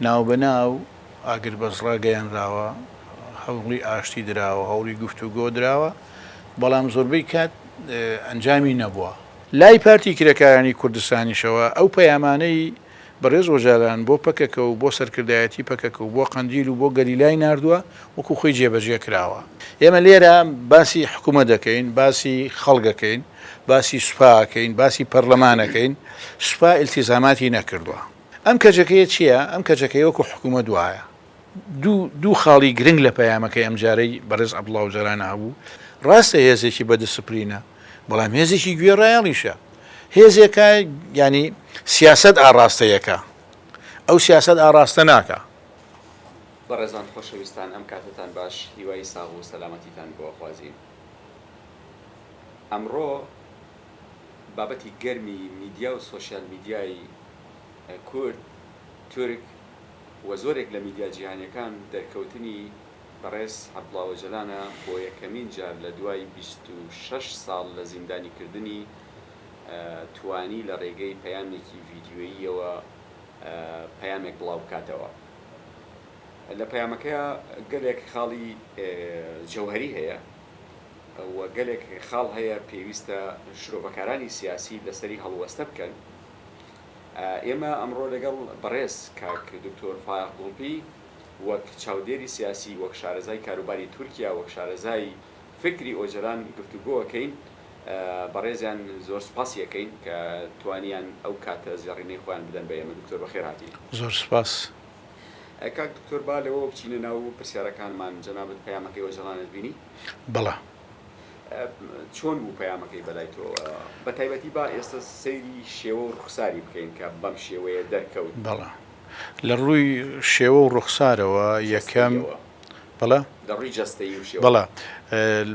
ناوبەناو ئاگر بەزڕا گەیانراوە هەوڵی ئاشتی دراوە هەوڵی گفتوگۆ دراوە بەڵام زۆربەی کات ئەنجامی نەبووە لای پارتی کرێکارانی کوردستانیشەوە ئەو پەیامانەی بەڕێز وەژالان بۆ پەکەکە و بۆ سەرکردایەتی پەکەکە و بۆ قەندیل و بۆ گەلیلای ناردووە وەکو خۆی جێبەجێ کراوە ئێمە لێرە باسی حکوومەت دەکەین باسی خەڵگەکەین باسی سوپاکەین باسی پەرلەمانەکەین سوپا ئیلتیزاماتی نەکردووە ئەم کەجەکەیە چییە؟ ئەم کەجەکەی وەکو حکوومەت وایە دوو خاڵی گرنگ لە پەیامەکەی ئەم جارەی بەڕێز عەبدوڵڵا وەژەلان هەبوو ڕاستە هێزێکی بەدەسپلینە بەڵام هێزێکی گوێڕایەڵیشە هێزێکە ینی سیاست ئاڕاستەیەکە ئەو سیاست ئاڕاستە ناکە بەڕێزان خۆشەویستان ئەم کاتتان باش هیوای ساغ و سەلامەتیتان بۆ خوازیین ئەمڕۆ بابەتی گەرمی میدیا و سۆشیال میدیای کورد تورک و زۆرێک لە میدیا جیهانیەکان دەرکەوتنی بەڕێز عەبدوڵڵا وەژەلانە بۆ یەکەمین جار لە دوای 26 ساڵ لە زیندانیکردنی توانی لە ڕێگەی پەیامێکی ڤیدیۆییەوە پەیامێک بڵاو بکاتەوە لە پەیامەکەیە گەلێک خاڵی جەوهەری هەیە و گەلێک خاڵ هەیە پێویستە شرۆڤەکارانی سیاسی لەسەری هەڵوەستە بکەن ئێمە ئەمڕۆ لەگەڵ بەڕێز کاک دکتۆر فایق گوڵبی وەک چاودێری سیاسی وەک شارەزای کاروباری تورکیا وەک شارەزای فکری ئۆژەلان گفتوگۆەکەین بەڕێزیان زۆر سوپاسی یەکەین کە توانیان ئەو کاتە زێڕینەی خۆیان بدەن بە ئێمە دکتۆر بەخێر هاتی زۆر سوپاس کاک دکتۆر با لەوە بچینە ناو پرسیارەکانمان جەنابەت پەیامەکەی ئۆژەلانت بینی بەڵێ چۆن بوو پەیامەکەی بەلای تۆ بە تایبەتی با ئێستا سەیری شێوە و ڕوخساری بکەین کە بەم شێوەیە دەرکەوت بەڵێ لە ڕووی شێوە و ڕوخسارەوە یەکەم بەڵێ دەڕووی جەستەیی و شێوە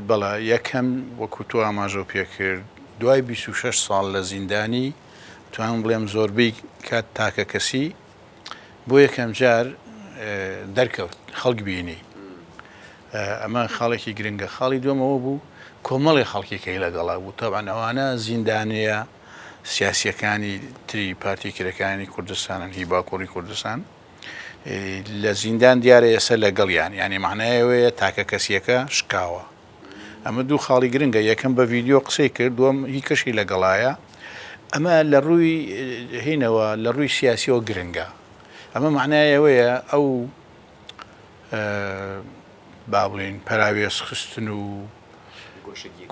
بەڵێ یەکەم وەکو تۆ ئاماژە پێکرد دوای 26 ساڵ لە زیندانی توانم بڵێم زۆربەی کات تاکە کەسی بۆ یەکەم جار دەرکەوت خەڵک بینی ئەمە خاڵێکی گرنگە خاڵی دووەمەوە بوو کۆمەڵی خەڵکیکەی لەگەڵا بوو تەبعەن ئەوانە زیندانەیە سیاسیەکانی تری پارتی کرێکارانی کوردستانن هی باکوڕی کوردستان لە زیندان دیارە ئێستا لەگەڵیان یعنی معنایەوەیە تاکە کەسیەکە شکاوە ئەمە دوو خاڵی گرنگە یەکەم بە ڤیدیۆ قسەی کرد دووەم هی کەشی لەگەڵایە ئەمە لە ڕووی هینەوە لە ڕووی سیاسیەوە گرنگە ئەمە معنایەوەیە ئەو با بڵێن پەراوێز خستن و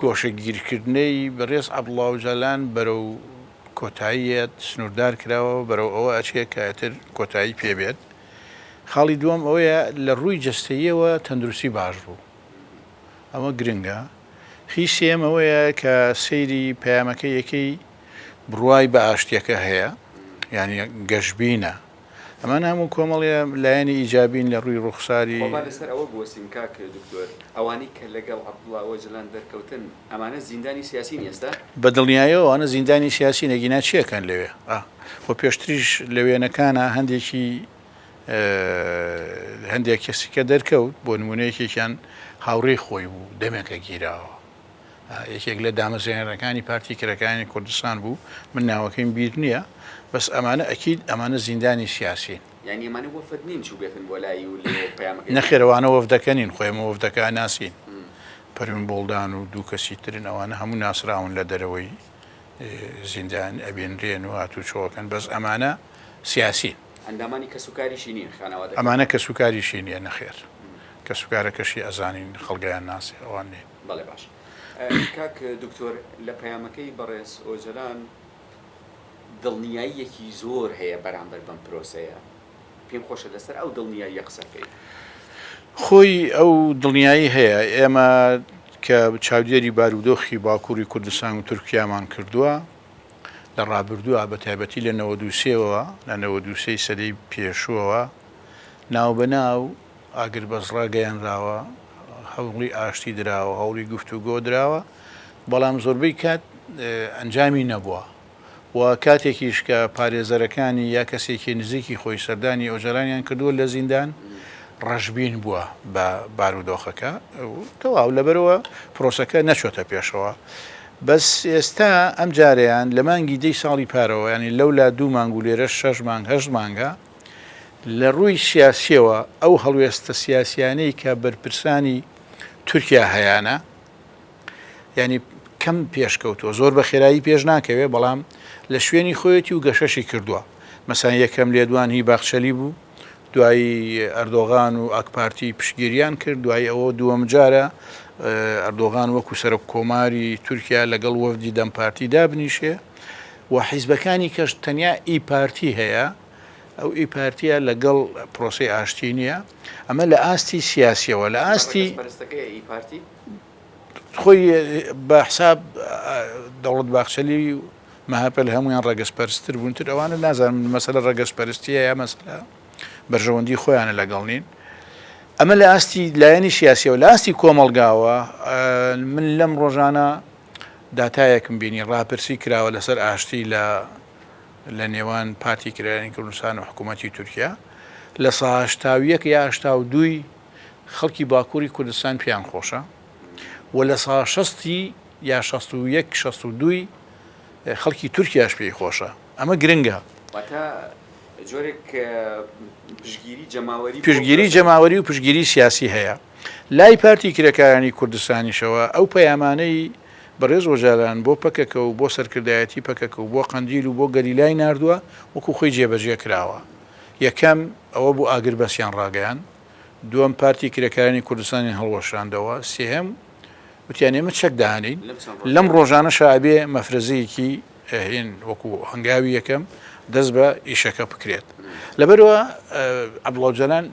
گۆشەگیرکردنەی بەڕێز عەبدوڵڵا وەژەلان بەرەو کۆتاییەت سنووردار کراوە بەرەو ئەوە ئەچێ کاتر کۆتایی پێبێت خاڵی دووەم ئەوەیە لە ڕووی جەستەییەوە تەندروستی باش بوو ئەمە گرنگە هیچ سێم ئەوەیە کە سەیری پەیامەکە یەکەی بڕوای بە ئاشتیەکە هەیە یعنی گەشتبینە ئەمان هەموو کۆمەڵیە لایەنی ئیجابین لە ڕووی ڕوخساری لەسەر ئەوە بۆسیم کاک دکتۆر ئەوانەی کە لەگەڵ عەبدوڵڵا وەژەلان دەرکەوتن ئەمانە زیندانی سیاسی ئێستا بە دڵنیایەوە ئەوانە زیندانی سیاسی نەگینا چیەکەن لەوێ خۆ پێشتریش لە وێنەکانە هەندێک کەسیکە دەرکەوت بۆ نمونەیەکێکیان هاوڕێی خۆی بوو دەمێکە گیراوە یەکێک لە دامەزرێنەرەکانی پارتی کرێکارانی کوردستان بوو من ناوەکەیم بیر نییە بەس ئەمانە ئەکید ئەمانە زیندانی سیاسین یعنی ئەمانە وەفد نین چوو بێتن بۆ لای و پەیامەکەی نەخێرەوانە وەفدەکەنین خۆیمە وەفدەکە ناسین پەروین بۆڵدان و دوو کەسی ترن ئەوانە هەموو ناسراون لە دەرەوەی زیندان ئەبێنرێن و هاتوچۆکەن بەس ئەمانە سیاسین ئەندامانی کەسوکاریشی نین خانەوادە ئەمانە کەسوکاریشی نییە نەخێر کەسوکارەکەشی ئەزانین خەڵگەیان ناسی ئەوان نین بەڵێ باش کاک دکتۆر لە پەیامەکەی بەڕێز ئۆژەلان دڵنیاییەکی زۆر هەیە بەرامبەر بەم پرۆسەیە پێم خۆشە لەسەر ئەو دڵنیاییە قسەکەی خۆی ئەو دڵنیایی هەیە ئێمە کە چاودێری بارودۆخی باکووری کوردستان و تورکیامان کردووە لە ڕابردووە بە تایبەتی لە 93ەوە لە 93 سەدەی پێشووەوە ناوبەناو ئاگر بەزڕا گەیانراوە هەوڵی ئاشتی دراوە هەوڵی گفتوگۆ دراوە بەڵام زۆربەی کات ئەنجامی نەبووە و کاتێکیش کە پارێزەرەکانی یا کەسێکی نزیکی خۆی سەردانی ئۆژەلانیان کردووە لە زیندان ڕەشبین بووە بە بارودۆخەکە تەواو لەبەرەوە پرۆسەکە نەچۆتە پێشەوە بەس ئێستا ئەم جارەیان لە مانگی 10 ساڵی پارەوە ینی لەولا 2 مانگ و لێرە 6 مانگ 8 مانگە لە ڕووی سیاسیەوە ئەو هەڵوێستە سیاسیانەی کە بەرپرسانی تورکیا هەیەە ینی کەم پێشکەوتووە زۆر بە خێرایی پێش ناکەوێ بەڵام لە شوێنی خۆیەتی و گەشەشی کردووە مەسان یەکەم لێدوان هی باخچەلی بوو دوایی ئەردۆغان و ئاکپارتی پشگیریان کرد دوای ئەوە دووەم جارە ئەردۆغان وەکو سەرۆک کۆماری تورکیا لەگەڵ وەفدی دەمپارتی دابنیشێ و حیزبەکانی کەش تەنیا ئی پارتی هەیە ئەو ئی پارتیە لەگەڵ پرۆسی ئاشتی نییە ئەمە لە ئاستی سیاسیەوە لە ئاستی خۆی بە حساب دەوڵەت باخچەلی مەهاپەل هەمویان ڕەگەزپەرستر بوونتر ئەوانە نازانم مەسەلە ڕەگەزپەرستیە یا مەسەلە بەرژەوەندی خۆیانە لەگەڵ نین ئەمە لە ئاستی لایەنی سیاسیەوە لە ئاستی کۆمەڵگاوە من لەم ڕۆژانە داتایەکم بینی ڕاپرسی کراوە لەسەر ئاشتی لە نێوان پارتی کرایانی کوردستان و حکوومەتی تورکیا لە ساهشتاویەک یا هشتا و دووی خەڵکی باکووری کوردستان پێیان خۆشە و لە سا شەستی یا 61 62 خەڵکی تورکیاش پێی خۆشە ئەمە گرنگە پشگیری جەماوەری و پشگیری سیاسی هەیە لای پارتی کرێکارانی کوردستانیشەوە ئەو پەیامانەی بەڕێز وەجاران بۆ پەکەکە و بۆ سەرکردایەتی پەکەکە و بۆ قەندیل و بۆ گەلیلای ناردووە وەکو خۆی جێبەجێ کراوە یەکەم ئەوە بوو ئاگربەسیان ڕاگەیان دووەم پارتی کرێکارانی کوردستانی هەڵوەشاندەوە سێهەم وتیان ئێمە چەک داهانین لەم ڕۆژانە شابێ مەفرەزەیەکی هێن وەکو هەنگاوی یەکەم دەست بە ئیشەکە بکرێت لەبەرەوە عەبدوڵڵاو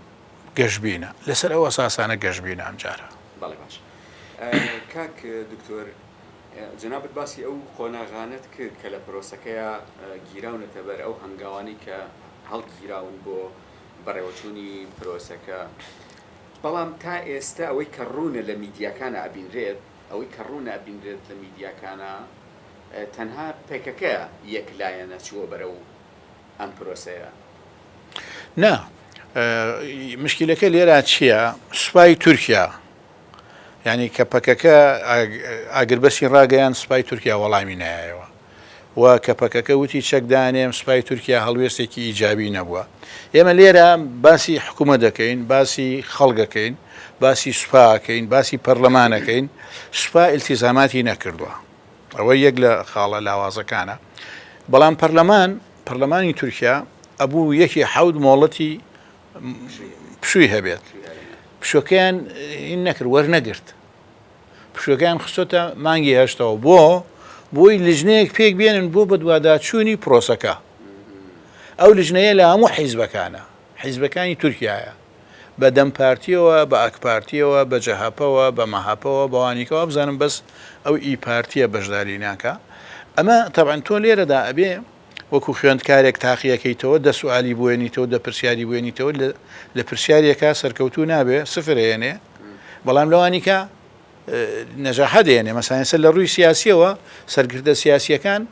گەشتبینە لەسەر ئەو ئەساسانە گەشتبینە ئەم جارە کاک دکتۆر جەنابەت باسی ئەو قۆناغانت کرد کە لە پرۆسەکەیە گیراونەتە بەر ئەو هەنگاوانی کە هەڵگیراون بۆ بەڕێوەچوونی پرۆسەکە بەڵام تا ئێستا ئەوەی کە ڕوونە لە میدیاکانە ئەبینرێت ئەوەی کە ڕوونە ئەبینرێت لە میدیاکانە تەنها پێکەکە یەک لایەنە چووە بەرەو ئەم پرۆسەیە نا مشکلەکە لێرە چییە سوپای تورکیا ینی کە پەکەکە ئاگربەسی ڕاگەیان سوپای تورکیا وەڵامی نایەوە و کە پەکەکە وتی چەکدانێم سوپای تورکیا هەڵوێستێکی ئیجابی نەبووە ئێمە لێرە باسی حکوومەت دەکەین باسی خەڵگەکەین باسی سوپاکەین باسی پەرلەمانەکەین سوپا ئیلتیزاماتی نەکردووە ئەوە یەک لە خاڵە لاوازەکانە بەڵام پەرلەمانی تورکیا ئەبوو یەکی حەوت مۆڵەتی پشووی هەبێت پشوەکەیان هین نەکرد وەرنەگرت پشوەکەیان خستۆتە مانگی هەشتەوە بۆی لژنەیەک پێک بێنن بۆ بە دوواداچوونی پرۆسەکە ئەو لژنەیە لە هەموو حیزبەکانە حیزبەکانی تورکیایە بە دەمپارتیەوە بە ئاکپارتیەوە بە جەهاپەوە بە مەهاپەوە بەوانیکەوە بزانم بەس ئەو ئی پارتیە بەشداری ناکە ئەمە تەبعەن تۆ لێرەدا ئەبێ وەکو خوێندکارێک تاقیەکەیتەوە دە سوالی بوێنیتەوە دە پرسیاری بوێنیتەوە لە پرسیارێکە سەرکەوتو نابێ سفر هێنێ بەڵام لەوانیکە نەجاحە دێنێ مەسانسە لە ڕووی سیاسیەوە سەرکردە سیاسیەکان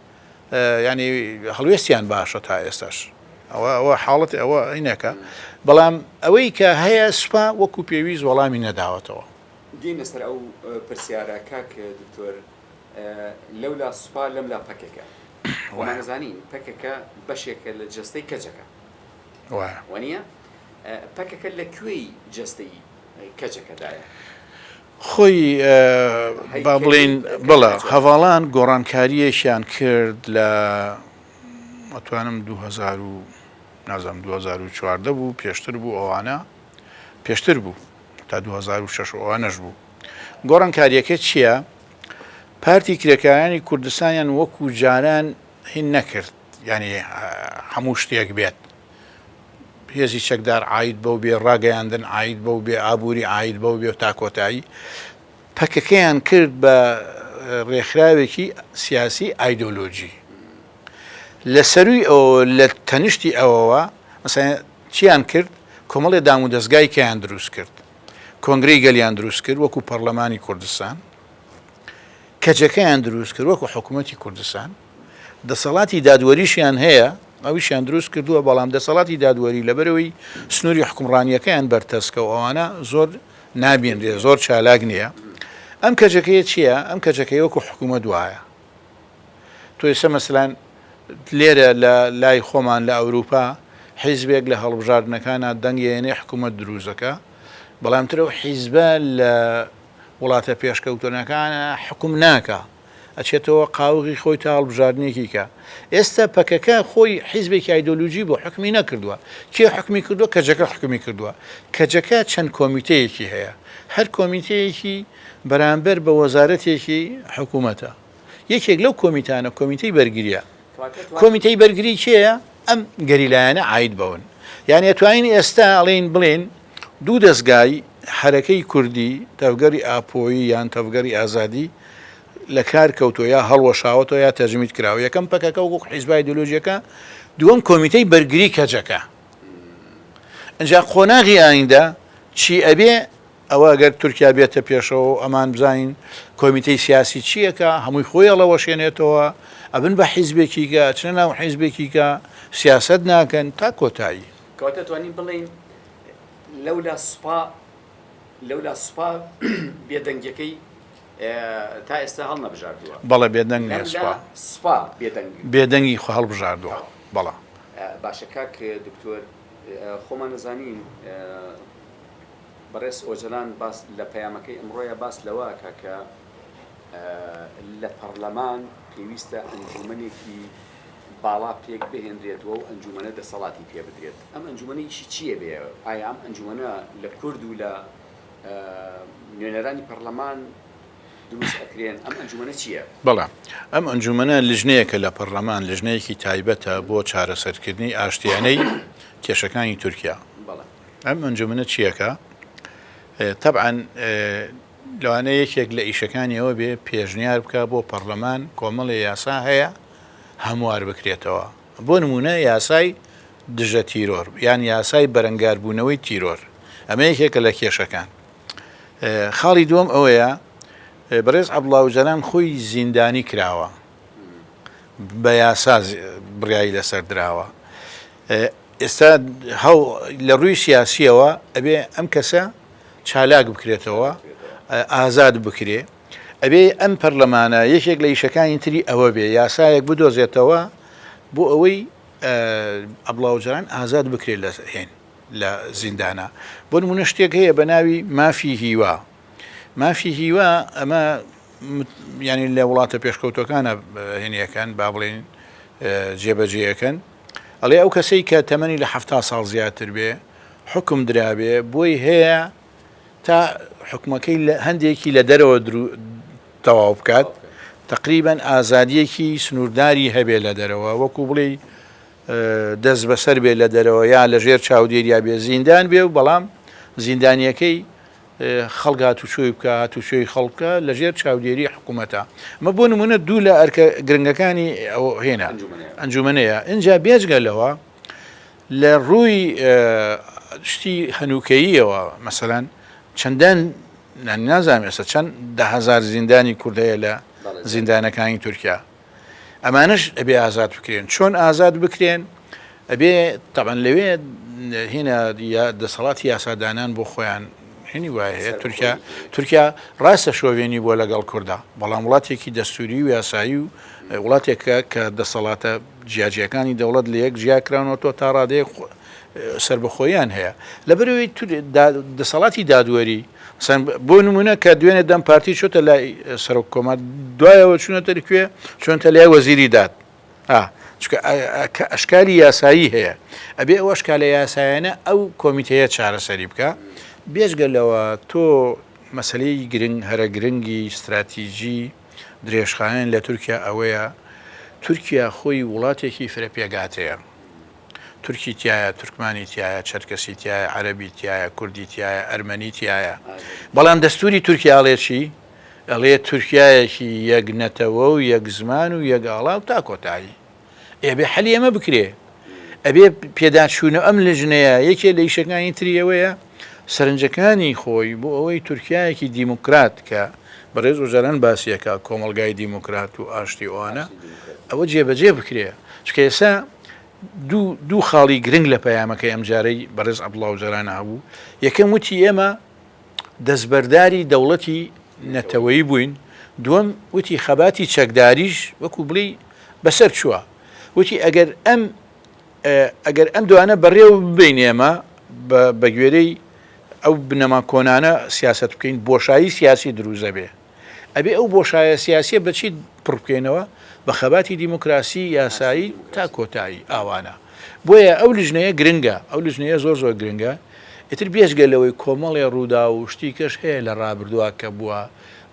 ینی هەڵوێستیان باشە تا ئێستاش ئەوە حاڵەت ئەوە عینەکە بەڵام ئەوەی کە هەیە سوپا وەکو پێویست وەڵامی نەداوەتەوە دێنە سەر ئەو پرسیارە کاک دکتۆر لەولا سوپا لەم لا پەکەکە وانەزانین پەکەکە بەشێکە لە جەستەی کەجەکە وانە پەکەکە لە کوێی جەستەی کەجەکەدایە خۆی با بڵین بڵە هەواڵان گۆڕانکاریەشیان کرد لە ئەتوانم 2014 بوو پێشتر بوو ئەوانە پێشتر بوو تا 2006 ئەوانەش بوو گۆڕانکاریەکە چییە؟ پارتی کرێکارانی کوردستانیان وەکو جاران هین نەکرد ینی هەموو شتێک بێت هێزی چەکدار عید بەو بێ ڕاگەیاندن عید بەو بێ ئابووری عید بەو بێ و تا کۆتایی پەکەکەیان کرد بە ڕێکخراوێکی سیاسی ئایدۆلۆجی لە سەروی ئەوە لە تەنیشتی ئەوەوە مەسەڵەن چیان کرد کۆمەڵێ دام و دەستگایکیان دروست کرد کۆنگرەی گەلیان دروست کرد وەکو پەرلەمانی کوردستان کەچەکەیان دروست کرد وەکو حکوومەتی کوردستان دەسەڵاتی دادوەریشیان هەیە ئەویشیان دروست کردووە بەڵام دەسەڵاتی دادوەری لەبەرەوەی سنووری حکومڕانیەکەیان بەرتەسکە و ئەوانە زۆر نابینرێ زۆر چالاک نییە ئەم کەچەکەیە چییە؟ ئەم کەچەکەی وەکو حکوومەت وایە تۆ ئێستا مەسەلەن لێرە لە لای خۆمان لە ئەوروپا حیزبێک لە هەڵبژاردنەکانە دەنگێنێ حکوومەت دروستەکە بەڵام ترەوە حیزبە لە وڵاتە پێشکەوتنەکانە حکوم ناکە ئەچێتەوە قاوغی خۆی تا هەڵبژاردنێکی کە ئێستا پەکەکە خۆی حیزبێکی ئایدۆلوژی بۆ حکمی نەکردووە کێ حکمی کردووە کەجەکە حکمی کردووە کەجەکە چەند کۆمیتەیەکی هەیە هەر کۆمیتەیەکی بەرامبەر بە وەزارەتێکی حکوومەتە یەکێک لەو کۆمیتانە کۆمیتەی بەرگریە کۆمیتەی بەرگری کێیە ئەم گەریلایەنە عید بەون یان ئەتوانین ئێستا ئەڵێن بڵێن دوو دەستگای حرەکەی کوردی تەفگەری ئاپۆیی یان تەفگەری ئازادی لە کار کەوتۆ یا هەڵوەشاوەتەوە یا تەرجمەت کراوە یەکەم پەکەکە وەکو حیزبای ئایدۆلۆژیەکە دووەم کۆمیتەی بەرگری کەجەکە ئەنجا قۆناغی ئایندا چی ئەبێ ئەوە ئەگەر تورکیا بێتە پێشەوە ئەمان بزانین کۆمیتەی سیاسی چیەکە هەمووی خۆی ئەڵەوەشێنێتەوە ئەبن بە حیزبێکی کە چنە ناو حیزبێکی کە سیاست ناکەن تا کۆتایی کەواتە توانین بڵێن لەولا سوپا بێدەنگەکەی تا ئێستا هەڵ نەبژاردووە بەڵێ بێدەنگ نیە سوپا بێدەنگی خۆ هەڵبژاردووە بەڵێ باشە کاک دکتۆر خۆمان نەزانین بەڕێز ئۆجەلان باس لە پەیامەکەی ئەمڕۆیە باس لەوە کە لە پەرلەمان پێویستە ئەنجومەنێکی باڵا پێک بهێنرێتەوە و ئەنجومەنە دەسەڵاتی پێ بدرێت ئەم ئەنجومەنەیشی چییە بێ ئایا ئەم ئەنجومەنە لە کورد و لە نوێنەرانی پەرلەمان دروست ئەکرێن ئەم ئەنجومەنە چییە؟ بەڵام ئەم ئەنجومەنە لژنەیەکە لە پەرلەمان لژنەیەکی تایبەتە بۆ چارەسەرکردنی ئاشتیانەی کێشەکانی تورکیا ئەم ئەنجومەنە چیەکە؟ طبعاً لەوانەیە یەکێک لە ئیشەکانی ئەوە بێ پێشنیار بکە بۆ پەرلەمان کۆمەڵی یاسا هەیە هەموار بکرێتەوە بۆ نمونە یاسای دژە تیرۆر یان یاسای بەرەنگاربوونەوەی تیرۆر ئەمە یەکێکە لە کێشەکان خاڵی دووەم ئەوەیە بەڕێز عەبدوڵڵا ئۆجەلان خۆی زیندانی کراوە بە یاسا بڕیایی لەسەر دراوە ئێستا لە ڕووی سیاسیەوە ئەبێ ئەم کەسە چالاک بکرێتەوە ئازاد بکرێ ئەبێ ئەم پەرلەمانە یەکێک لە ئیشەکانی تری ئەوە بێ یاسایەک بدۆزێتەوە بۆ ئەوەی عەبدوڵڵا ئۆجەلان ئازاد بکرێت لە زیندانە بۆ نمونە شتێک هەیە بە ناوی مافی هیوا مافی هیوا ئەمە ینی لە وڵاتە پێشکەوتەکانە هێنیەکەن با بڵێن جێبەجێەکەن ئەڵێ ئەو کەسەی کە تەمەنی لە 70 ساڵ زیاتر بێ حکم درابێ بۆی هەیە تا حکومەکەی هەندێکی لە دەرەوە تەواو بکات تقریبا ئازادیەکی سنوورداری هەبێ لە دەرەوە وەکو بڵێ دەست بەسەر بێ لە دەرەوە یا لە ژێر چاودێریا بێ زیندان بێ و بەڵام زیندانیەکەی خەڵک هاتوچۆی بکە هاتوچۆی خەڵکە لە ژێر چاودێری حکوومەتە ئەمە بۆ نمونە دوو لە ئەرکە گرنگەکانی ئەو هێنا ئەنجومەنەیە اینجا بێجگەلەوە لە ڕووی شتی هەنووکەییەوە مەسەلەن چەندان نازانم ئێستا چەند 10,000 زیندانی کوردەیە لە زیندانەکانی تورکیا ئەمانش ئەبێ ئازاد بکرێن چۆن ئازاد بکرێن ئەبێ تەبەن لەوێ هێنا دەسەڵاتی یاسادانان بۆ خۆیان هێنی وایە هەیە تورکیا ڕاستە شۆڤێنی بۆ لەگەڵ کووردا بەڵام وڵاتێکی دەستوری و یاسایی و وڵاتێکە کە دەسەڵاتە جیاجیەکانی دەوڵەت لە یەک جیاکرانەوە تا ڕادەیە سربەخۆیان هەیە لەبەرەوەی دەسەڵاتی دادوەری بۆ نمونە کە دوێنێ دەم پارتی چۆتە لای سەرۆک کۆمەڵ دوایەوە چونەتە کوێ چۆنتە لای وەزیری داد ئەشکالی یاسایی هەیە ئەبێ ئەو ئەشکالە یاسایانە ئەو کۆمیتەیە چارەسەری بکە بێژگەلەوە تۆ مەسلەی گرنگ هەرە گرنگی استراتیژی درێژخایەن لە تورکیا ئەوەیە تورکیا خۆی وڵاتێکی فرەپێگاتەیە تورکی تایە تورکمانی تایە چەرکەسی تایە عەرەبی تایە کوردی تایە ئەرمەنی تایە بەڵام دەستوری تورکیاڵێ چی ئەڵێ تورکایەکی یەک نەتەوە و یەک زمان و یەک ئاڵا و تا کۆتایی ئێبێ حەلی ئەمە بکرێ ئەبێ پێداچوونە ئەم لژنەیە یەکێ لە ئیشەکانی تریەوەیە سەرنجەکانی خۆی بۆ ئەوەی تورکایەکی دیموکرات کە بەڕێز ئۆجەلان باسیەکە کۆمەلگای دیموکرات و ئاشتی ئەوانە ئەوە جێبەجێ بکرێ چکە ئێستا دوو خاڵی گرنگ لە پەیامەکەی ئەمجارەی بەڕێز عەبدوڵڵا ئۆجەلان هەبوو یەکەم وتی ئێمە دەستبەرداری دەوڵەتی نەتەوەیی بووین دووەم وتی خەباتی چەکداریش وەکو بڵی بەسەر چووە وتی ئەگەر ئەم ئەگەر ئەم دوانە بەڕێوە ببینێمە بە گوێرەی ئەو بنەما کۆنانە سیاست بکەین بۆشایی سیاسی دروزە بێ ئەبێ ئەو بۆشایە سیاسیە بەچی پڕ بکەینەوە بە خەباتی دیموکراسی یاسایی تا کۆتایی ئاوانە بۆیە ئەو لیژنەیە گرنگە ئەو لیژنەیە زۆر زۆر گرنگە ئیتر بێژگەلەوەی کۆمەڵی ڕوودا و شتی کەش هەیە لە ڕابردووە کە بووە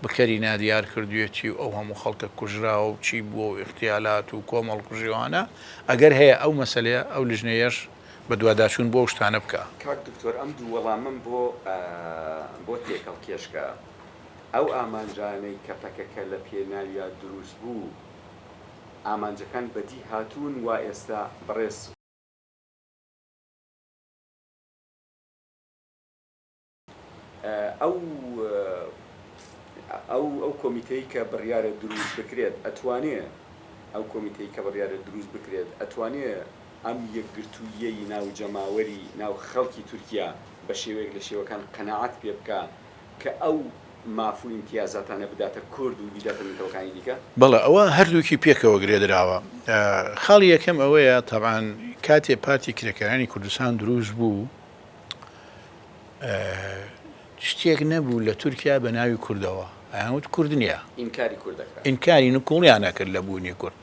بکەری نادیار کردوێتی و ئەو هەموو خەڵکە کوژراوە و چی بووە و اختیالات و کۆمەڵ کوژیوانە ئەگەر هەیە ئەو مەسەلەیە ئەو لیژنەیەش بە دوواداچوون بۆ شتانە بکە کاک دکتۆر ئەم دوو وەڵامم بۆ تێکەڵ کێشکە ئەو ئامانجانەی کە پەکەکە لە پێناویە دروست بوو ئامانجەکان بەدی هاتوون و ئێستا بەڕێز ئەو کۆمیتەی کە بڕیارە دروست بکرێت ئەتوانێت ئەو کۆمیتەی کە بڕیارە دروست بکرێت ئەتوانێت ئەم یەکگرتوویەی ناو جەماوەری ناو خەڵکی تورکیا بە شێوەیەک لە شێوەکان قەنەعەت پێ بکە کە ئەو مافوو امتیازاتانە بداتە کورد و بیداتە منتەوەکانی دیکە بەڵێ ئەوە هەردووکی پێکەوە گرێدراوە خاڵی یەکەم ئەوەیە تەبعاً کاتێ پارتی کرێکەکانی کوردستان دروست بوو شتێک نەبوو لە تورکیا بە ناوی کوردەوە ئەیانوت کورد نییە ئینکاری کوردەکە ئینکاری نکوڵیان نەکرد لە بوونی کورد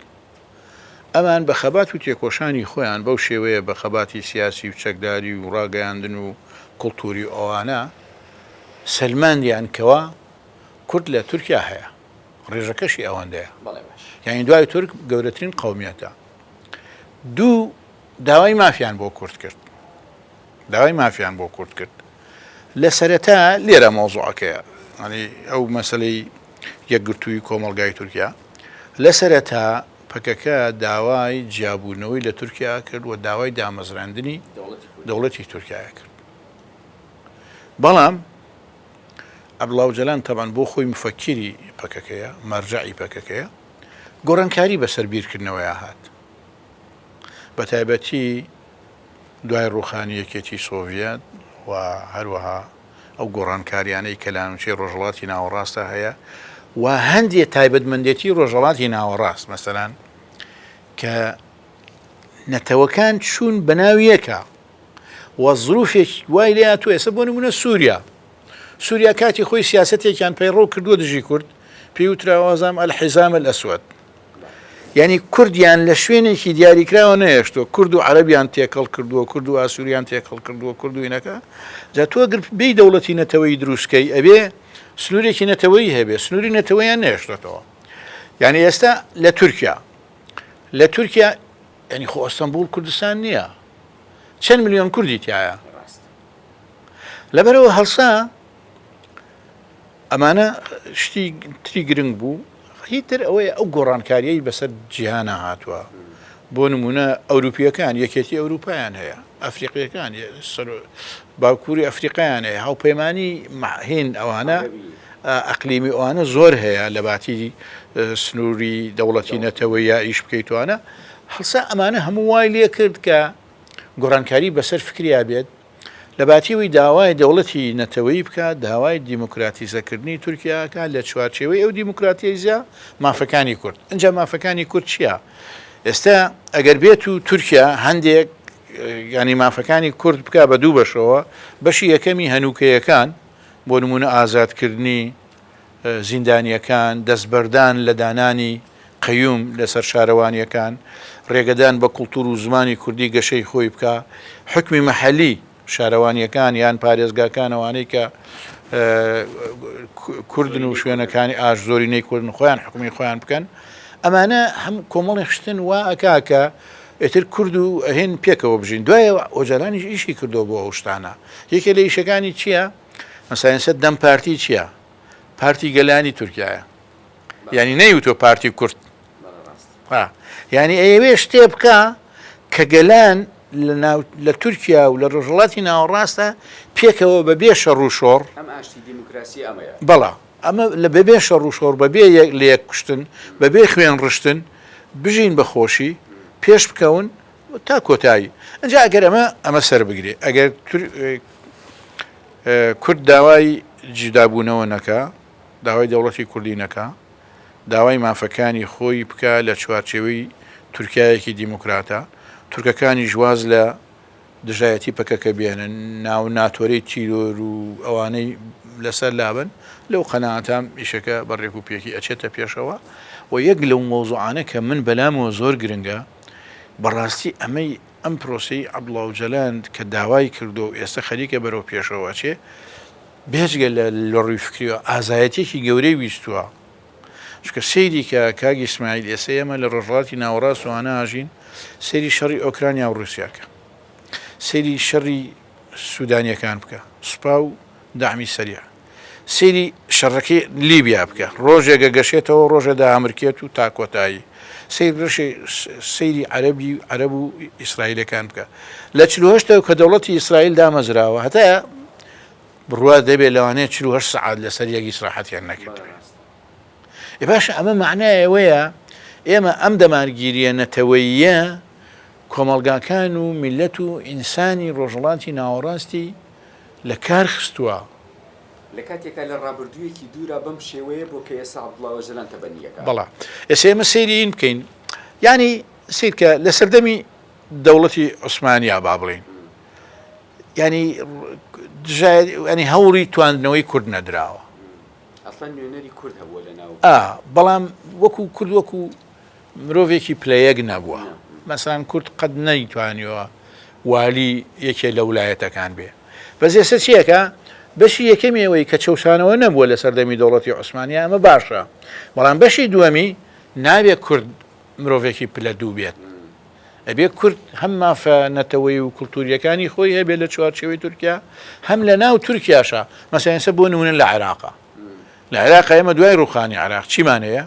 ئەمان بە خەبات و تێکۆشانی خۆیان بەو شێوەیە بە خەباتی سیاسی و چەکداری و ڕاگەیاندن و کڵتوری ئەوانە سلماندیان کەوە کورد لە تورکیا هەیە ڕێژەکەشی ئەوەندەیە یعنی دوای تورک گەورەترین قەومیەتە دوو داوای مافیان بۆ کورد کرد داوای مافیان بۆ کورد کرد لە سەرەتا لێرە مۆزوعەکەیە ینی ئەو مەسلەی یەکگرتووی کۆمەڵگای تورکیا لە سەرەتا پەکەکە داوای جیابوونەوەی لە تورکیا کرد و داوای دامەزراندنی دەوڵەتی تورکیاە کرد بەڵام عەبدوڵڵا ئۆجەلان تەبعاً بۆ خۆی مفەکری پەکەکەیە مەرجەعی پەکەکەیە گۆڕانکاری بەسەر بیرکردنەوەیە هات بە تایبەتی دوای ڕوخانی یەکێتی سۆڤیەت و هەروەها ئەو گۆڕانکاریانەی کە لانوچەی ڕۆژهەڵاتی ناوەڕاستە هەیە و هەندێک تایبەتمەندێتی ڕۆژهەڵاتی ناوەڕاست مەسەلەن کە نەتەوەکان چوون بە ناویەکە و زروفێک وای لێ هاتووە ئێستا بۆ نمونە سووریا کاتی خۆی سیاسەتێکیان پەیڕۆ کردووە دژی کورد پێی وتراوازام ئەلحیزام الئەسود یعنی کوردیان لە شوێنێکی دیاریکراوە نەهێشتووە کورد و عەرەبیان تێکەڵ کردووە کورد و ئاسووریان تێکەڵ کردووە کورد و ئینەکە جا تۆ ئەگەر بێی دەوڵەتی نەتەوەی دروستکەی ئەبێ سنوورێکی نەتەوەی هەبێ سنووری نەتەوەیان نەهێشتێتەوە یعنی ئێستا لە تورکیا ینی خۆ ئەستەمبول کوردستان نییە چەند ملیۆن کوردی تایە لەبەرەوە هەڵسا ئەمانە شتی تری گرنگ بوو هیتر ئەوەیە ئەو گۆڕانکاریەی بەسەر جیهانە هاتووە بۆ نمونە ئەوروپیەکان یەکێتی ئەوروپایان هەیە ئەفریقیەکان باوکووری ئەفریقایان هەیە هاوپەیمانی هێن ئەوانە ئەقلیمی ئەوانە زۆر هەیە لە باتی سنووری دەوڵەتی نەتەوەی یا ئیش بکەیتوانە هەڵسا ئەمانە هەموو وای لێ کرد کە گۆڕانکاری بەسەر فکریا بێت لە باتیەوەی داوای دەوڵەتی نەتەوەی بکات داوای دیموکراتیزەکردنی تورکیاکە لە چوارچێوەی ئەو دیموکراتیزە مافەکانی کورد اینجا مافەکانی کورد چییە؟ ئێستا ئەگەر بێت و تورکیا هەندێک ینی مافەکانی کورد بکە بە دوو بەشەوە بەشی یەکەمی هەنووکەیەکان بۆ نمونە ئازادکردنی زیندانیەکان دەستبەردان لە دانانی قەیوم لەسەر شارەوانیەکان ڕێگەدان بە کولتور و زمانی کوردی گەشەی خۆی بکە حکمی مەحەلی شارەوانیەکان یان پارێزگاکانەوانەی کە کوردن و شوێنەکانی ئاش زۆرینەی کوردن خۆیان حکومی خۆیان بکەن ئەمانە هەم کۆمەڵی شتن وا ئەکاکە ئێتر کورد و هێن پێکەوە بژین دوایە ئۆجارانی ئیشی کردو بۆ ئەو شتانە یەکێ لە ئیشەکانی چییە؟ مەسایەنسە دەم پارتی چییە؟ پارتی گەلانی تورکیایە یعنی نەیوتۆ پارتی کورد یعنی ئەوێ شتێ بکە کە گەلان لە تورکیا و لە ڕۆژهەڵاتی ناوەڕاستە پێکەوە بەبێ شەڕ و شۆڕ بەڵا ئەمە لە بەبێ شەڕ و شۆڕ بەبێ لە یەک کوشتن بەبێ خوێن ڕشتن بژین بە خۆشی پێش بکەون تا کۆتایی ئەنجا ئەگەر ئەمە سەر بگرێ ئەگەر کورد داوای جیدابوونەوە نەکە داوای دەوڵەتی کوردی نەکە داوای مافەکانی خۆی بکە لە چوارچێوەی تورکایەکی دیموکراتە تۆ تورکەکانی ژواز لە دژایەتی پەکەکە بێنن ناو ناتۆرەی تیرۆر و ئەوانەی لەسەر لابن لەو قەناعەتام ئیشەکە بەڕێک و پێکی ئەچێتە پێشەوە و یەک لەو مۆزوعانە کە من بەلامەوە زۆر گرنگە بەڕاستی ئەمەی ئەم پرۆسی عەبدوڵڵاه ئۆجەلان کە داوای کردو و ئێستا خەریکە بەرەو پێشەوە چێ بێجگە لە ڕووی فکریەوە ئازایەتێکی گەورەی ویستووە چکە سەیری کە کاگی ئیسماعیل ئێستا ئێمە لە ڕۆژهەڵاتی ناوەڕاست وانە ئاژین سەیری شەڕی ئۆکرانیا و رووسیاکە سەیری شەڕی سوودانیەکان بکە سوپا و داعمی سەریع سەیری شەڕەکەی لیبیا بکە ڕۆژێکە گەشێتەوە ڕۆژەدا ئەمریکێت و تاکۆتایی سەیری عەرەب و ئیسرائیلەکان بکە لە 48 کە دەوڵەتی ئیسرائیل دامەزراوە هەتایە بڕوا دەبێت لەوانەیە 48 سەعات لەسەر یەک ئیسراحەتیان نەکرد باشە ئەمە معنایەوەیە ئێمە ئەم دەمارگیریە نەتەوەییە کۆمەڵگاکان و میلەت و ئینسانی ڕۆژهەڵاتی ناوەڕاستی لە کار خستووە لە کاتێکە لە ڕابردوویەکی دوورە بەم شێوەیە بۆ کە ئێستا عەبدوڵڵاه ئۆجەلان تەبەنیەکە بەڵا ئێستا ئێمە سەیری این بکەین ینی سیرکە لە سەردەمی دەوڵەتی عوسمانیا با بڵێن ینی هەوڵی تواندنەوەی کورد نەدراوە ئەسڵەن نوێنەری کورد هەبووە لەناو بەڵام وەکو کورد وەکو مرۆڤێکی پلەیەک نەبووە مەسەڵەن کورد قەت نەیتوانیەوە والی یەکێ لە وڵایەتەکان بێ بەس ئێستا چیەکە بەشی یەکەمیەوەی کە چەوسانەوە نەبووە لە سەردەمی دەوڵەتی عوسمانیا ئەمە باشە بەڵام بەشی دووەمی نابێت کورد مرۆڤێکی پلە دوو بێت ئەبێ کورد هەم مافە نەتەوەی و کولتوریەکانی خۆی هەبێت لە چوارچێوەی تورکیا هەم لە ناو تورکیاشە مەسەڵەن ئێستا بۆ نمونە لە عێراقا لە عێراق ئێمە دوای ڕووخانی عێراق چیمانەیە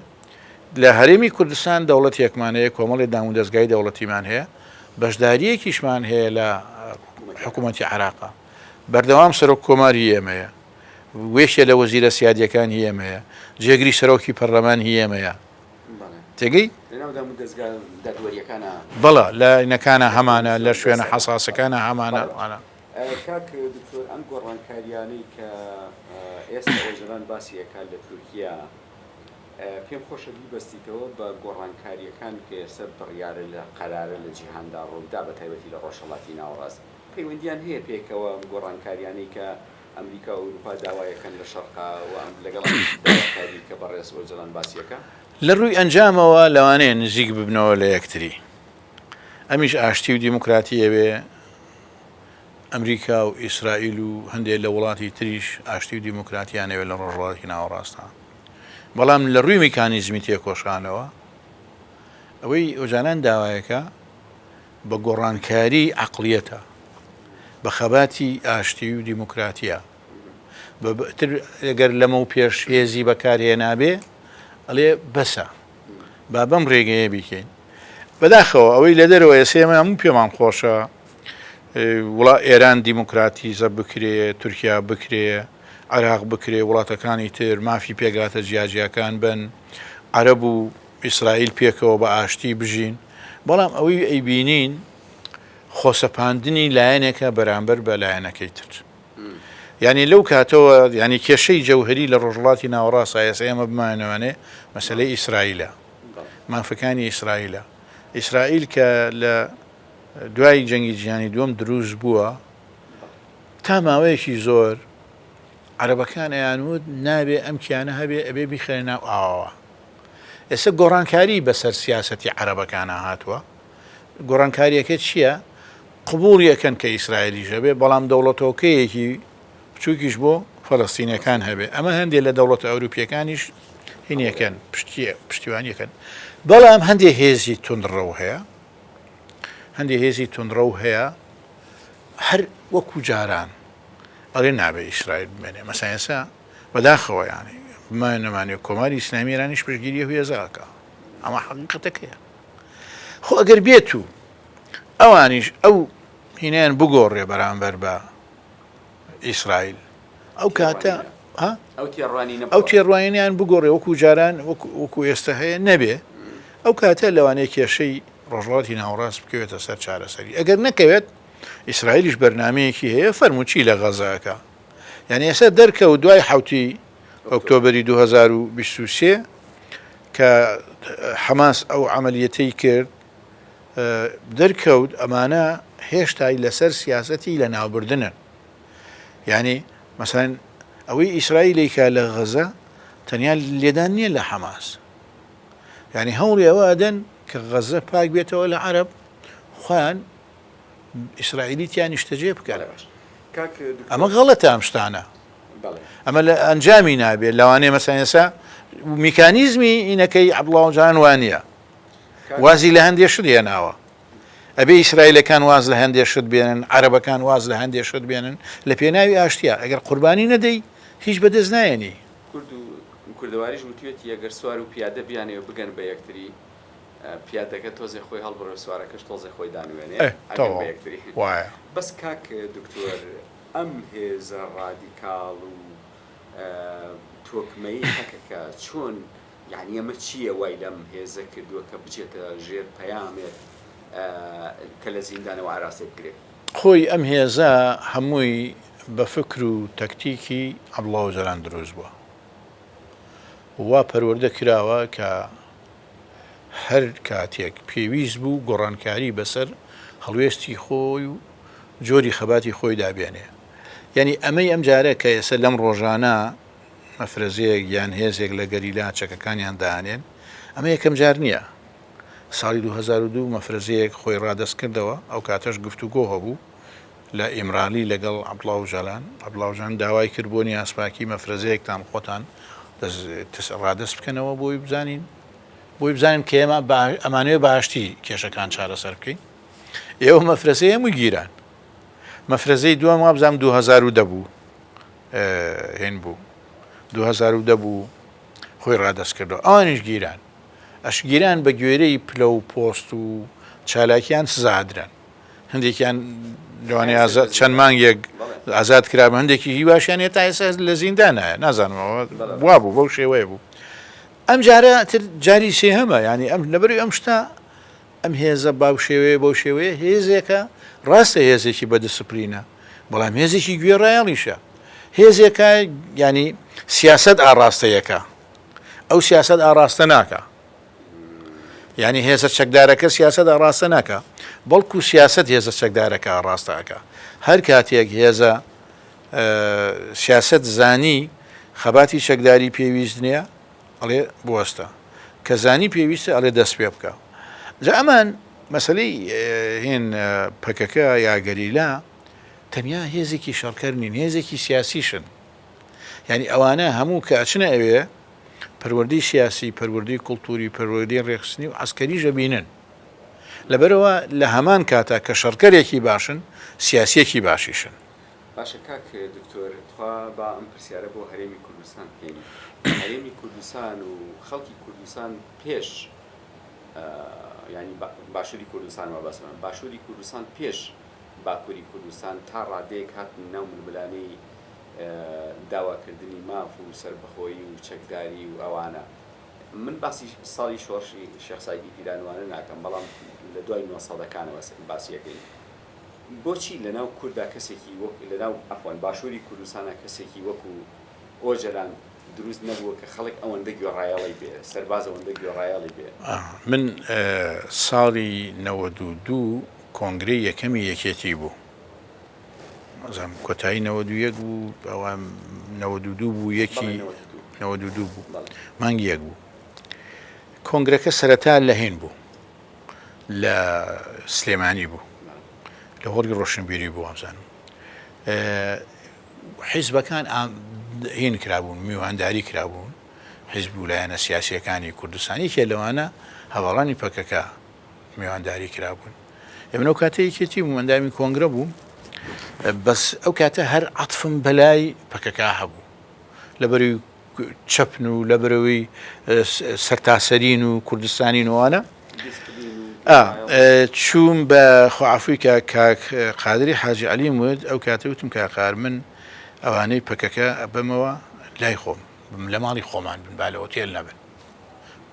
لە هەرێمی کوردستان دەوڵەتێکمانەیە کۆمەڵی دام و دەستگای دەوڵەتیمان هەیە بەشداریەکیشمان هەیە لە حکوومەتی عێراقا بەردەوام سەرۆک کۆماری ئێمەیە وێشە لە وەزیرە سیادیەکان ئێمەیە جێگری سەرۆکی پەرلەمان ئێمەیە تێگەی بەڵە لە نەکانە هەمانە لە شوێنە حەساسەکانە هەمانە کاک دکتۆر ئەم گۆڕانکاریانەی کە ئێستا ئۆجەلان باسیەکان لە تورکیا پێم خۆشە بیبەستیتەوە بە گۆڕانکاریەکان کە ئێستا بڕیارە لە قەرارە لە جیهاندا ڕوودا بە تایبەتی لە ڕۆژهەڵاتی ناوەڕاست پەیوەندیان هەیە پێکەوە گۆڕانکاریانەی کە ئەمریکا و ئەوروپا داوایەکەن لە شەرقا و لەگەڵ داواکاری کە بەڕێز ئۆجەلان باسیەکە لە ڕووی ئەنجامەوە لەوانەیە نزیک ببنەوە لە یەکتری ئەمیش ئاشتی و دیموکراتیە بێ ئەمریکا و ئیسرائیل و هەندێک لە وڵاتی تریش ئاشتی و دیموکراتیانەوێت لە ڕۆژهەڵاتی ناوەڕاستان بەڵام لە ڕووی میکانیزمی تێکۆشانەوە ئەوەی ئۆجەلان داوایەکە بە گۆڕانکاری عەقڵیەتە بە خەباتی ئاشتی و دیموکراتیە ئەگەر لەمە و پێش هێزی بەکارهێنابێ ئەڵێ بەسە با بەم ڕێگەیە بیکەین بەداخەوە ئەوەی لە دەرەوە ئێسێمە هەموو پێمان خۆشە وڵا ئێران دیموکراتیزە بکرێ تورکیا بکرێ عێراق بکرێ وڵاتەکانی تر مافی پێگاتە جیاجیەکان بن عەرەب و ئیسرائیل پێکەوە بە ئاشتی بژین بەڵام ئەوەی ئەیبینین خۆسەپاندنی لایەنێکە بەرامبەر بە لایەنەکەی تر ینی لەو کاتەوە ینی کێشەی جەوهری لە ڕۆژهەڵاتی ناوەڕاست ئێستا ئێمە بمانەوانێ مەسەلەی ئیسرائیلە مافەکانی ئیسرائیل کە لە دوای جەنگی جیهانی دووەم دروست بووە تا ماوەیەکی زۆر عەرەبەکان ئەیانوت نابێ ئەم کیانە هەبێ ئەبێ بیخێنە ناو ئاوەوە ئێستا گۆڕانکاری بەسەر سیاسەتی عەرەبەکانە هاتووە گۆڕانکاریەکە چییە؟ قبوڵ یەکەن کە ئیسرائیلیش هەبێ بەڵام دەوڵەتەوەکەیەکی بچووکیش بۆ فەڵەستینەکان هەبێ ئەمە هەندێک لە دەوڵەتە ئەوروپیەکانیش هینیەکەن پشتیوانیەکەن بەڵام هەندێک هێزی تونڕە هەیە هەر وەکو جاران ئەڵێ نابێ ئیسرائیل بمێنێ مەسەڵەن ئێستا بەداخەوە یانی نەمانێ کۆماری ئیسلامی ئێرانیش پشتگیریە هوێزەکە ئەمە حەقیقەتەکەیە خۆ ئەگەر بێت و ئەوانیش ئەو هینیان بگۆڕێ بەرامبەر بە ئیسرائیل ئەو کاتە ئەو تێڕوانیان بگۆڕێ وەکو جاران وەکو ئێستا هەیە نەبێ ئەو کاتە لەوانەیە کێشەی ڕۆژهەڵاتی ناوەڕاست بکەوێتە سەر چارەسەری ئەگەر نەکەوێت ئیسرائیلیش بەرنامەیەکی هەیە فەرموچی لە غەزاکە یعنی ئێستا دەرکەوت دوای حوتی ئۆکتۆبری 2023 کە حەماس ئەو عەمەلیەتەی کرد دەرکەوت ئەمانە هێشتا لەسەر سیاسەتی لە ناوبردنن. یعنی مەسەڵەن ئەوەی ئیسرائیلێکا لە غەزە تەنیا لێدان نییە لە حەماس، یعنی هەوڵی ئەوە ئەدەن کە غەزە پاک بێتەوە لە عەرەب، خۆیان ئیسرائیلی تیان نیشتەجێ بکات. ئەمە غەڵەتە ئەم شتانە، ئەمە لە ئەنجامی نابێت. لەوانەیە مەسەڵەن ئێستا میکانیزمی ئینەکەی عەبدوڵڵاه جان وانە وازی لە هەندێک شت هێناوە، ئەبێ ئیسرائیلەکان واز لە هەندێک شت بێنن، عەرەبەکان واز لە هەندێک شت بێنن لە پێناوی ئاشتیا. ئەگەر قوربانی نەدەی هیچ بەدەست نایەنی. کوردەواریش وتوێتی ئەگەر سوار و پیادە بیانەوە بگەن بە یەکتری، پیادەکە تۆزێ خۆی هەڵبڕۆ، سوارەکەش تۆزێ خۆی دانوێنێ بە یەکتری. وایە بەس کاک دکتۆر، ئەم هێزە ڕادیکاڵ و تۆکمەی هەکەکە چۆن، یعنی ئەمە چییە وای لەم هێزە کردووە کە بچێتە ژێر پەیامێت کە لە زیندانەوە ئاراستێ بکرێت؟ خۆی ئەم هێزە هەمووی بە فکر و تەکتیکی عەبدوڵڵاه جەلان دروست بووە، وا پەروەردە کراوە کە هەر کاتێک پێویست بوو گۆڕانکاری بەسەر هەڵوێستی خۆی و جۆری خەباتی خۆی دابێنێ. یعنی ئەمەی ئەم جارە کە ئێستا لەم ڕۆژانە مەفرەزەیەک یان هێزێک لە گەریلا چەکەکانیان داهێنێن، ئەمە یەکەم جار نییە. ساڵی 2002 مەفرەزەیەک خۆی ڕادەست کردەوە، ئەو کاتەش گفتوگۆ هەبوو لە ئیمرالی لەگەڵ عەبدوڵڵاه جەلان. عەبدوڵڵاه جەلان داوای کرد بۆ نیاسپاکی مەفرەزەیەکتان خۆتان ڕادەست بکەنەوە بۆی بزانین کە ئێمە ئەمانوێ باشتی کێشەکان چارەسەر بکەین. ئێوە مەفرەزەی هەمووی گیران. مەفرەزەی دووەم وا بزانم 2010 بوو، هێن بوو 2010 بوو خۆی ڕادەست کردەوە، ئەوانیش گیران. ئەشگیران بە گوێرەی پلە و پۆست و چالاکیان سزادران. هەندێکیان لەوانەیە چەند مانگێک ئازاد کرا، هەندێکی هیواشیان هێتا ئێستا لە زیندانایە، نازانمەوە وا بوو بەو شێوەیە بوو. ئەم جارە تر جاری سێهەمە، ینی ئەم لەبەروی ئەم شتا ئەم هێزە باو شێوەیە بەو شێوەیە هێزێکە ڕاستە هێزێکی بەدیسپلینە، بەڵام هێزێکی گوێڕایەڵیشە، هێزێکە ینی سیاسەت ئاڕاستەیەکە، ئەو سیاسەت ئاڕاستە ناکە. یعنی هێزە چەکدارەکە سیاسەت ئاڕاستە ناکە، بەڵکو سیاسەت هێزە چەکدارەکە ئاڕاستەکە. هەر کاتێک هێزە سیاسەت زانی خەباتی چەکداری پێویست نییە ئەڵێ بوەستە، کە زانی پێویستە ئەڵێ دەست پێ بکە. جا ئەمان مەسەلەی هێن پەکەکە یا گەریلا تەنیا هێزێکی شەڕکەر نین، هێزێکی سیاسیشن. یعنی ئەوانە هەموو کە ئەچنە ئەوێ پەروەردەی سیاسی، پەروەردەی کولتوری، پەروەردەی ڕێخستنی و عەسکەریشە بینن. لەبەرەوە لە هەمان کاتا کە شەڕکەرێکی باشن، سیاسیەکی باشیشن. باشە کاک دکتۆر، توا با ئەم پرسیارە بۆ هەرێمی کوردستان بکەین. هەرێمی کوردستان و خەڵکی کوردستان پێش، ینی باشووری کوردستان وابەسمە، باشووری کوردستان پێش باکووری کوردستان تا ڕادەیەک هاتن ناو ململانەی داواکردنی ماف و سەربەخۆیی و چەکداری و ئەوانە. من باسی ساڵی شۆڕشی شێخ سایدی پیرانوانە ناکەم، بەڵام لە دوای 90ەکانەوە باسیەکەی. بۆچی لەناو کووردا کەسێکی لەناو ئەفوان باشووری کوردستانە کەسێکی وەکو ئۆجەلان دروست نەبووە کە خەڵک ئەوەندە گوێڕایەڵی بێ، سەرباز ئەوەندە گوێڕایەڵی بێ؟ من ساڵی 92 کۆنگرەی یەکەمی یەکێتی بوو، ئەزانم کۆتایی 91 بوو، ئەوان 92 بوو، یەکی 92 بوو، مانگی یەک بوو. کۆنگرەکە سەرەتا لە هێن بوو، لە سلێمانی بوو، لە هۆڵی ڕۆشنبیری بوو. ئەمزانم حیزبەکان هێن کرابوون، میوانداری کرابوون، حیزب ویلایەنە سیاسیەکانی کوردستانی کێ لەوانە هەواڵانی پەکەکە میوانداری کرابوون. ئێمە ئەو کاتە یەکێتی بوو، ئەندامی کۆنگرە بوو، بەس ئەو کاتە هەر عەتفم بەلای پەکەکە هەبوو، لەبەروی چەپن و لەبەرەوەی سەرتاسەرین و کوردستانی نوانە. چوون بە خۆعافووی کاک قادری حاجی عەلی وت، ئەو کاتە وتم کاکار من ئەوانەی پەکەکە بەمەوە لای خۆم، لە ماڵی خۆمان بن، با لە ئۆتێل نەبن.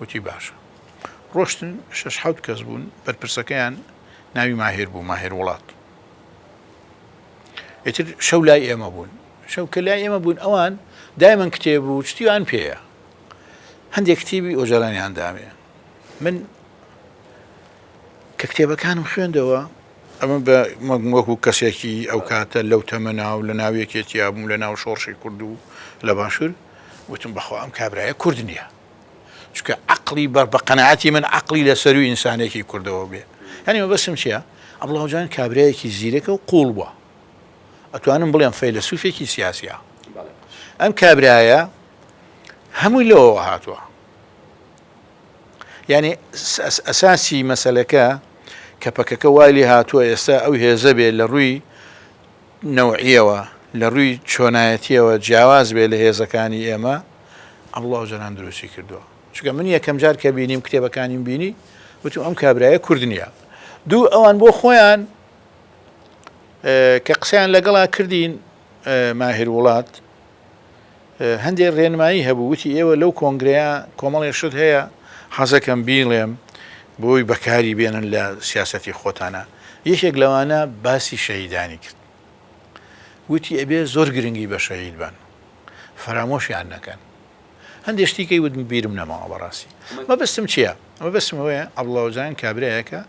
وتی باشە. ڕۆشتن 6-7 کەس بوون، بەرپرسەکەیان ناوی ماهێر بوو، ماهێر وڵات. ئیتر شەو لای ئێمە بوون، شەو کە لای ئێمە بوون ئەوان دایمەن کتێب و شتیوان پێیە، هەندێک کتێبی ئۆجەلانیان دامێ. من کە کتێبەکانم خوێندەوە ئەمە بە وەکو کەسێکی ئەو کاتە لەو تەمەنا و لە ناویەکێتیا بووم لە ناو شۆڕشی کورد و لە باشوور وتم بەخوا ئەم کابرایە کورد نییە چکە عقلی بە قەنەعەتی من عقلی لە سەروی ئینسانێکی کوردەوە بێ هەنی مە بەسم چییە عەبدوڵڵاهجان کابرایەکی زیرەکە و قوڵ بووە ئەتوانم بڵێم فەیلسوفێکی سیاسیە ئەم کابرایە هەمووی لەوەوە هاتووە یعنی ئەساسی مەسەلەکە کە پەکەکە وای لێ هاتووە ئێستا ئەو هێزە بێت لە ڕووی نەوعیەوە لە ڕووی چۆنایەتیەوە جیاواز بێت لە هێزەکانی ئێمە عەبدوڵڵاهجان دروستی کردووە چونکە من یەکەم جار کە بینیم کتێبەکانیم بینی وتم ئەم کابرایە کورد نییە دوو ئەوان بۆ خۆیان کە قسەیان لەگەڵا کردین ماهر وڵات هەندێک ڕێنمایی هەبوو وتی ئێوە لەو کۆنگرەیە کۆمەڵێک شت هەیە حەزەکەم بیڵێم بۆی بەکاری بێنن لە سیاسەتی خۆتانە یەکێک لەوانە باسی شەهیدانی کرد وتی ئەبێ زۆر گرنگی بە شەهید بن فەرامۆشیان نەکەن هەندێک شتیکەی وتم بیرم نەماوە بەڕاستی مەبەستم چییە؟ مەبەستم ئەوەیە عەبدوڵڵاهجان کابرایەکە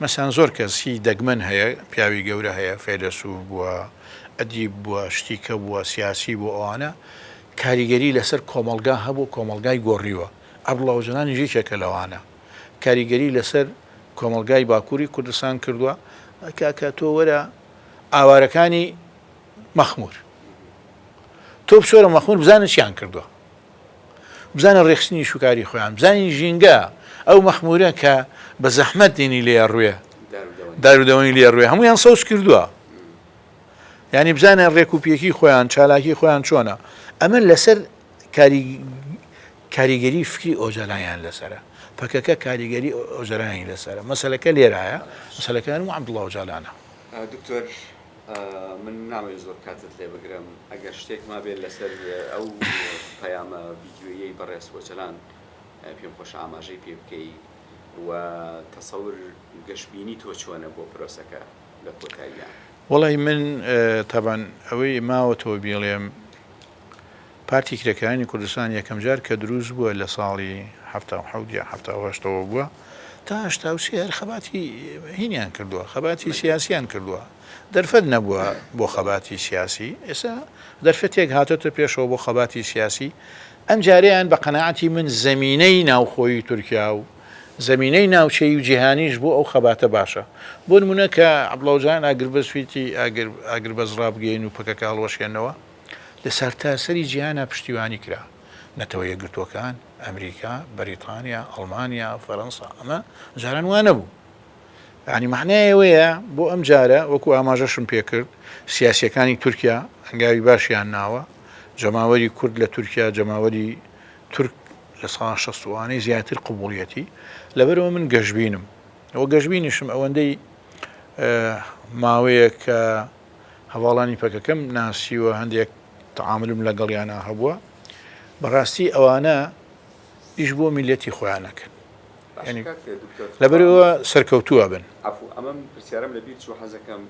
مەسەڵەن زۆر کەسی دەگمەن هەیە پیاوی گەورە هەیە فەیلسوف بووە ئەدیب بووە شتیکە بووە سیاسی بوو ئەوانە کاریگەری لەسەر کۆمەلگا هەبوو کۆمەلگای گۆڕیوە عەبدوڵڵاهجان یەکێکە لەوانە کاریگەری لەسەر کۆمەلگای باکووری کوردستان کردووە کاکە تۆ وەرە ئاوارەکانی مەخمور تۆ بچۆرە مەخمور بزانە چیان کردووە بزانە ڕێخستنی شوکاری خۆیان بزانی ژینگە ئەو مەخمورە کە بە زەحمەت دێنی لێ ڕوێ دارودەوەنی لێ ڕوێ هەمویان سەوز کردووە یعنی بزانە ڕێکوپیەکی خۆیان چالاکی خۆیان چۆنە ئەمە لەسەر کاریگەری فکری ئۆجەلایان لەسەرە پەکەکە کاریگەری ئۆژەلایانی لەسەرە مەسەلەکە لێرایە مەسەلەکان و عەبدوڵڵاهجانە دکتۆر من نامەوێت زۆر کاتت لێ بگرم ئەگەر شتێک ما بێت لەسەر ئەو پەیامە ڤیدیۆیەی بەڕێز وەجەلان پێم خۆش ئاماژەی پێ بکەی و تەسەور گەشتبینی تۆ چۆنە بۆ پرۆسەکە لە کۆتاییان وەڵی من تەبەن ئەوەی ماوەتەوە بێڵێم پارتی کرێکەکانی کوردستان یەکەم جار کە دروست بووە لە ساڵی 1970 یا 1970 بووە تا 1970 هەر خەباتی هینیان کردووە خەباتی سیاسیان کردووە دەرفەت نەبووە بۆ خەباتی سیاسی ئێستا دەرفەتێک هاتۆتە پێشەوە بۆ خەباتی سیاسی ئەم جارەیان بە قەنەعەتی من زەمینەی ناوخۆی تورکیا و زەمینەی ناوچەی و جیهانیش بۆ ئەو خەباتە باشە بۆ نمونە کە عەبدوڵڵاهجان ئاگربەسویتی ئاگربەزڕا بگەین و پەکەکە هەڵوەشێنەوە لە سەرتاسەری جیهانە پشتیوانی کرا نەتەوە یەکگرتووەکان ئەمریکا بەریتانیا ئەڵمانیا فەڕەنسا ئەمە جاران وانە بوو یعنی معنای ئەوەیە بۆ ئەم جارە وەکو ئاماژەشم پێکرد سیاسیەکانی تورکیا هەنگاوی باشیان ناوە جەماوەری کورد لە تورکیا جەماوەری تورک لە ساڵ 60وانەی زیاتر قبوڵیەتی لەبەرەوە من گەشتبینم ئەوە گەشتبینیشم ئەوەندەی ماوەیە کە هەواڵانی پەکەکەم ناسیوە هەندێک تەعاملم لەگەڵیانە هەبووە بەڕاستی ئەوانە ئیش بۆ میلەتی خۆیانەکەن لەبەرەوە سەرکەوتووە بن ئەمە پرسیارم لە بیر چوو حەزەکەم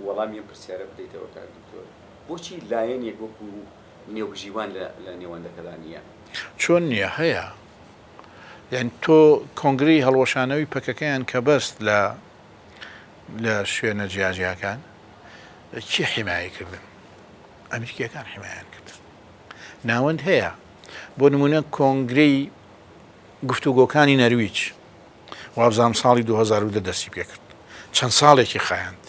وەڵامی پرسیارە بدەیتەوە کار دکتۆر بۆچی لایەنێک وەکو نێوگژیوان لە نێوەندەکەدا نییە چۆن نییە هەیە یعنی تۆ کۆنگری هەڵوەشانەوەی پەکەکەیان کە بەست لە شوێنە جیاجیاکان چی حیمایی کردن ئەمریکیەکان حیمایان کردن ناوەند هەیە بۆ نمونە کۆنگرەی گفتوگۆکانی نەرویج وابزانام ساڵی 2010 دەستی پێ کرد چەند ساڵێکی خایاند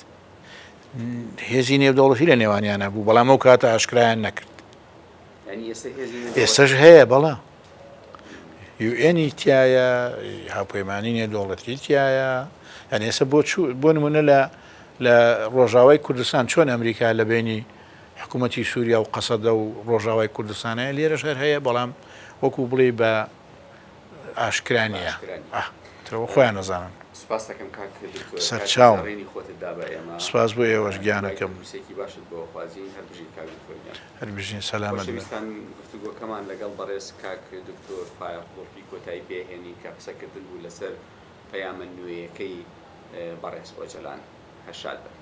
هێزی نێودەوڵەتی لە نێوانیانە بوو بەڵام ئەو کاتە ئاشکرایان نەکرد ئێستش هەیە بەڵا یوئێنی تایە هاوپەیمانی نێودەوڵەتی تایە یعنی ئێستا بۆ نمونە لە ڕۆژاوای کوردستان چۆن ئەمریکا لە بینی حکوومەتی سووریا و قەسەدە و ڕۆژاوای کوردستانەیە لێرەش هەر هەیە بەڵام وەکو بڵێ بە ئاشکرانیە خۆیان نەزانن سەرچاوم سپاس بۆ ئێوەش گیانەکەم هەربژین سەلامەت گفتوگۆکەمان لەگەڵ بەڕێز کاک دکتۆر فایەقڵۆپی کۆتایی پێهێنی کە قسەکردن بوو لەسەر پەیامە نوێیەکەی بەڕێز ئۆجەلان هەشاد بن